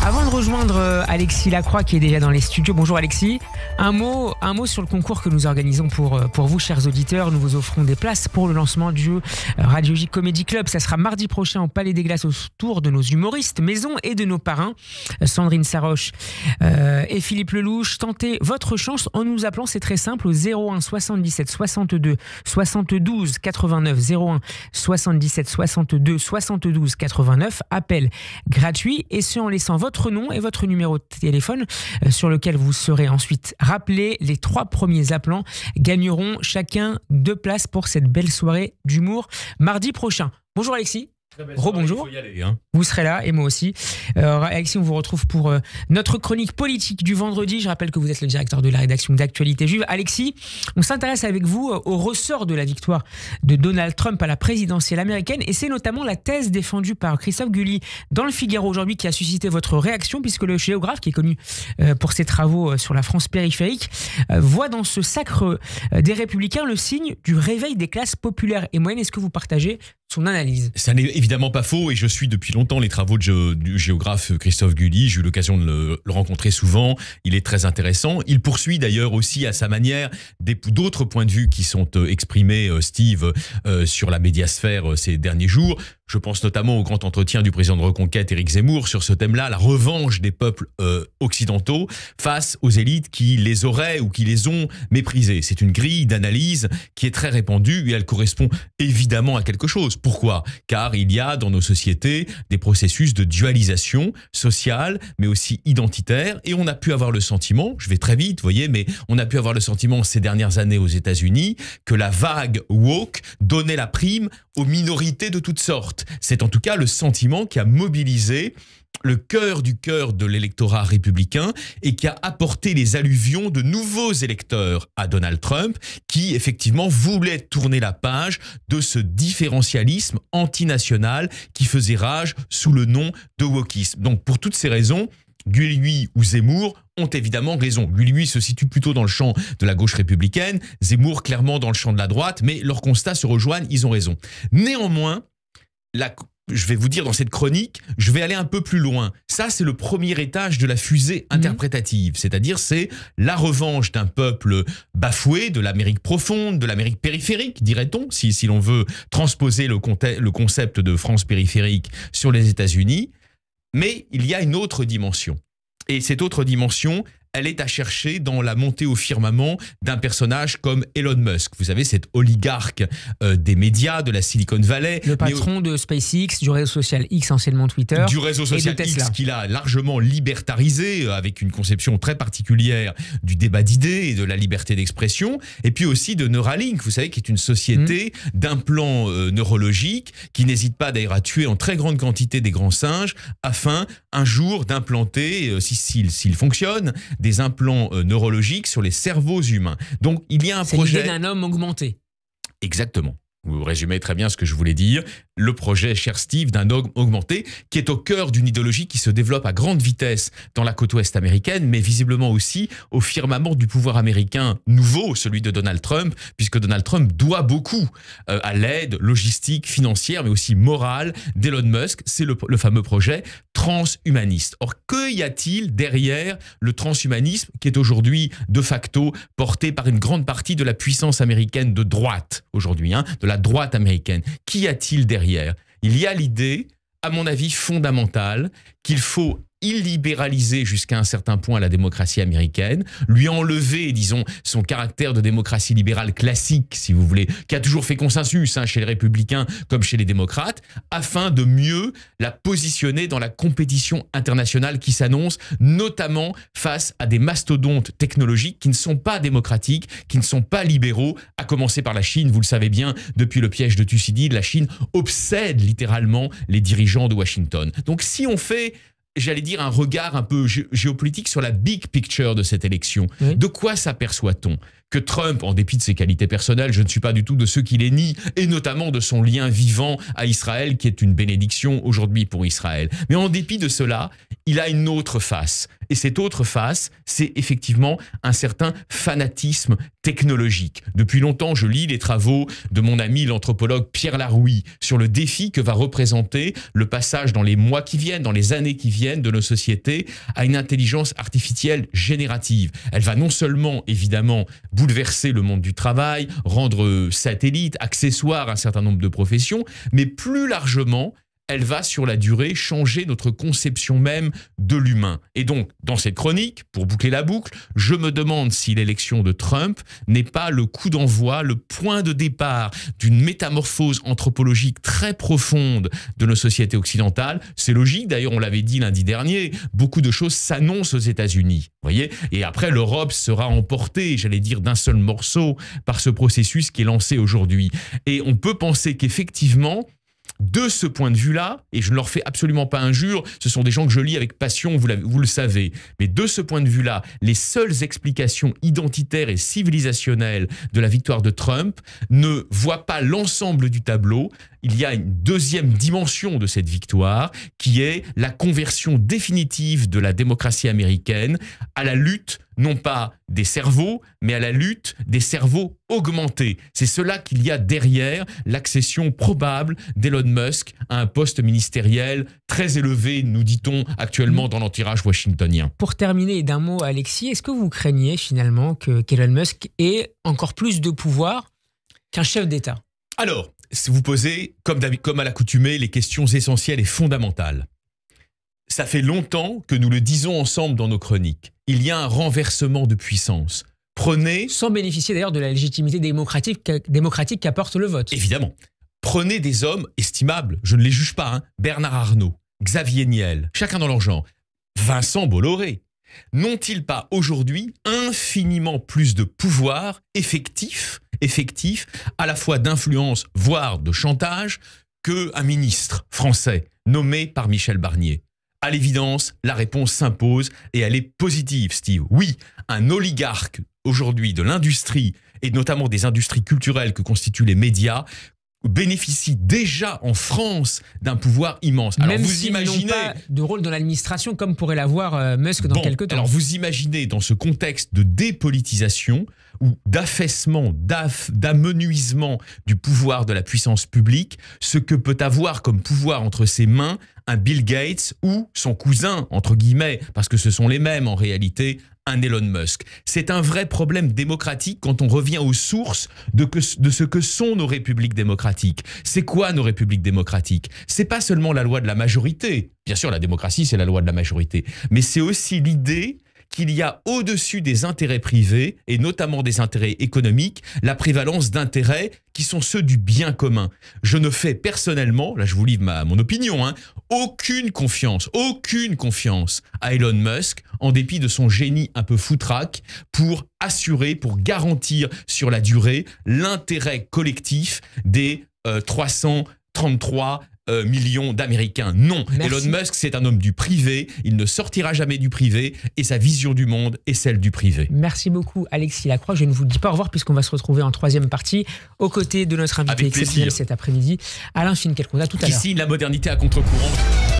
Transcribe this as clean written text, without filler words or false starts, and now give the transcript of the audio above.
Avant de rejoindre Alexis Lacroix qui est déjà dans les studios, bonjour Alexis, un mot sur le concours que nous organisons pour vous chers auditeurs. Nous vous offrons des places pour le lancement du Radio J Comedy Club. Ça sera mardi prochain au Palais des Glaces autour de nos humoristes maison et de nos parrains Sandrine Saroche et Philippe Lelouch. Tentez votre chance en nous appelant, c'est très simple, au 01 77 62 72 89, 01 77 62 72 89, appel gratuit, et ce en laissant votre nom et votre numéro de téléphone sur lequel vous serez ensuite rappelé. Les 3 premiers appelants gagneront chacun 2 places pour cette belle soirée d'humour mardi prochain. Bonjour Alexis. Rebonjour, vous serez là et moi aussi. Alexis, on vous retrouve pour notre chronique politique du vendredi. Je rappelle que vous êtes le directeur de la rédaction d'Actualité Juive. Alexis, on s'intéresse avec vous au ressort de la victoire de Donald Trump à la présidentielle américaine, et c'est notamment la thèse défendue par Christophe Guilly dans le Figaro aujourd'hui qui a suscité votre réaction, puisque le géographe, qui est connu pour ses travaux sur la France périphérique, voit dans ce sacre des Républicains le signe du réveil des classes populaires et moyennes. Est-ce que vous partagez son analyse? Ça n'est évidemment pas faux, et je suis depuis longtemps les travaux du géographe Christophe Guilly. J'ai eu l'occasion de le rencontrer souvent. Il est très intéressant. Il poursuit d'ailleurs aussi à sa manière d'autres points de vue qui sont exprimés, Steve, sur la médiasphère ces derniers jours. Je pense notamment au grand entretien du président de Reconquête, Éric Zemmour, sur ce thème-là, la revanche des peuples occidentaux face aux élites qui les auraient ou qui les ont méprisés. C'est une grille d'analyse qui est très répandue et elle correspond évidemment à quelque chose. Pourquoi? Car il y a dans nos sociétés des processus de dualisation sociale, mais aussi identitaire, et on a pu avoir le sentiment, je vais très vite, vous voyez, mais on a pu avoir le sentiment ces dernières années aux États-Unis que la vague woke donnait la prime aux minorités de toutes sortes. C'est en tout cas le sentiment qui a mobilisé le cœur de l'électorat républicain et qui a apporté les alluvions de nouveaux électeurs à Donald Trump, qui effectivement voulait tourner la page de ce différentialisme antinational qui faisait rage sous le nom de wokisme. Donc pour toutes ces raisons, Guilly ou Zemmour ont évidemment raison. Guilly se situe plutôt dans le champ de la gauche républicaine, Zemmour clairement dans le champ de la droite, mais leurs constats se rejoignent, ils ont raison. Néanmoins, je vais vous dire dans cette chronique, je vais aller un peu plus loin. Ça, c'est le premier étage de la fusée interprétative. C'est-à-dire, c'est la revanche d'un peuple bafoué, de l'Amérique profonde, de l'Amérique périphérique, dirait-on, si l'on veut transposer le concept de France périphérique sur les États-Unis. Mais il y a une autre dimension. Et cette autre dimension, elle est à chercher dans la montée au firmament d'un personnage comme Elon Musk. Vous savez, cet oligarque des médias, de la Silicon Valley. Le patron de SpaceX, du réseau social X, anciennement Twitter. Du réseau social X qu'il a largement libertarisé, avec une conception très particulière du débat d'idées et de la liberté d'expression. Et puis aussi de Neuralink, vous savez, qui est une société d'implants neurologiques, qui n'hésite pas d'ailleurs à tuer en très grande quantité des grands singes, afin un jour d'implanter, s'il fonctionne, des implants neurologiques sur les cerveaux humains. Donc, il y a un projet... C'est l'idée d'un homme augmenté. Exactement. Vous résumez très bien ce que je voulais dire. Le projet, cher Steve, d'un homme augmenté qui est au cœur d'une idéologie qui se développe à grande vitesse dans la côte ouest américaine, mais visiblement aussi au firmament du pouvoir américain nouveau, celui de Donald Trump, puisque Donald Trump doit beaucoup à l'aide logistique, financière, mais aussi morale d'Elon Musk. C'est le fameux projet transhumaniste. Or, que y a-t-il derrière le transhumanisme qui est aujourd'hui de facto porté par une grande partie de la puissance américaine de droite aujourd'hui, de la droite américaine? Qu'y a-t-il derrière? Il y a l'idée, à mon avis fondamentale, qu'il faut illibéraliser jusqu'à un certain point la démocratie américaine, lui enlever, disons, son caractère de démocratie libérale classique, si vous voulez, qui a toujours fait consensus chez les républicains comme chez les démocrates, afin de mieux la positionner dans la compétition internationale qui s'annonce, notamment face à des mastodontes technologiques qui ne sont pas démocratiques, qui ne sont pas libéraux, à commencer par la Chine. Vous le savez bien, depuis le piège de Thucydide, la Chine obsède littéralement les dirigeants de Washington. Donc si on fait, j'allais dire, un regard un peu géopolitique sur la big picture de cette élection. Oui. De quoi s'aperçoit-on? Que Trump, en dépit de ses qualités personnelles, je ne suis pas du tout de ceux qui les nient, et notamment de son lien vivant à Israël, qui est une bénédiction aujourd'hui pour Israël. Mais en dépit de cela, il a une autre face. Et cette autre face, c'est effectivement un certain fanatisme technologique. Depuis longtemps, je lis les travaux de mon ami l'anthropologue Pierre Larouille sur le défi que va représenter le passage dans les mois qui viennent, dans les années qui viennent de nos sociétés à une intelligence artificielle générative. Elle va non seulement, évidemment, bouleverser le monde du travail, rendre satellite, accessoire un certain nombre de professions, mais plus largement, elle va sur la durée changer notre conception même de l'humain. Et donc, dans cette chronique, pour boucler la boucle, je me demande si l'élection de Trump n'est pas le coup d'envoi, le point de départ d'une métamorphose anthropologique très profonde de nos sociétés occidentales. C'est logique, d'ailleurs on l'avait dit lundi dernier, beaucoup de choses s'annoncent aux États-Unis. Voyez ? Et après, l'Europe sera emportée, j'allais dire d'un seul morceau, par ce processus qui est lancé aujourd'hui. Et on peut penser qu'effectivement, de ce point de vue-là, et je ne leur fais absolument pas injure, ce sont des gens que je lis avec passion, vous le savez, mais de ce point de vue-là, les seules explications identitaires et civilisationnelles de la victoire de Trump ne voient pas l'ensemble du tableau. Il y a une deuxième dimension de cette victoire qui est la conversion définitive de la démocratie américaine à la lutte non pas des cerveaux, mais à la lutte des cerveaux augmentés. C'est cela qu'il y a derrière l'accession probable d'Elon Musk à un poste ministériel très élevé, nous dit-on actuellement dans l'entourage washingtonien. Pour terminer d'un mot, Alexis, est-ce que vous craignez finalement qu'Elon Musk ait encore plus de pouvoir qu'un chef d'État ? Alors, vous posez, comme à l'accoutumée, les questions essentielles et fondamentales. Ça fait longtemps que nous le disons ensemble dans nos chroniques. Il y a un renversement de puissance. Prenez... Sans bénéficier d'ailleurs de la légitimité démocratique qu'apporte le vote. Évidemment. Prenez des hommes estimables, je ne les juge pas, hein. Bernard Arnault, Xavier Niel, chacun dans leur genre, Vincent Bolloré. N'ont-ils pas aujourd'hui infiniment plus de pouvoir effectif, à la fois d'influence, voire de chantage, qu'un ministre français nommé par Michel Barnier? À l'évidence, la réponse s'impose et elle est positive, Steve. Oui, un oligarque aujourd'hui de l'industrie et notamment des industries culturelles que constituent les médias bénéficie déjà en France d'un pouvoir immense. Alors même vous imaginez pas de rôle dans l'administration comme pourrait l'avoir Musk dans quelques temps. Alors vous imaginez dans ce contexte de dépolitisation ou d'affaissement, d'amenuisement du pouvoir de la puissance publique, ce que peut avoir comme pouvoir entre ses mains un Bill Gates ou son cousin, entre guillemets, parce que ce sont les mêmes en réalité, un Elon Musk. C'est un vrai problème démocratique quand on revient aux sources de ce que sont nos républiques démocratiques. C'est quoi nos républiques démocratiques? C'est pas seulement la loi de la majorité. Bien sûr, la démocratie, c'est la loi de la majorité. Mais c'est aussi l'idée qu'il y a au-dessus des intérêts privés, et notamment des intérêts économiques, la prévalence d'intérêts qui sont ceux du bien commun. Je ne fais personnellement, là je vous livre mon opinion, aucune confiance à Elon Musk, en dépit de son génie un peu foutraque, pour assurer, pour garantir sur la durée l'intérêt collectif des 333 millions d'Américains. Non, Merci. Elon Musk, c'est un homme du privé, il ne sortira jamais du privé et sa vision du monde est celle du privé. Merci beaucoup Alexis Lacroix. Je ne vous dis pas au revoir puisqu'on va se retrouver en troisième partie aux côtés de notre invité exceptionnel cet après-midi, Alain Finkielkraut. À tout à l'heure. Ici, la modernité à contre-courant.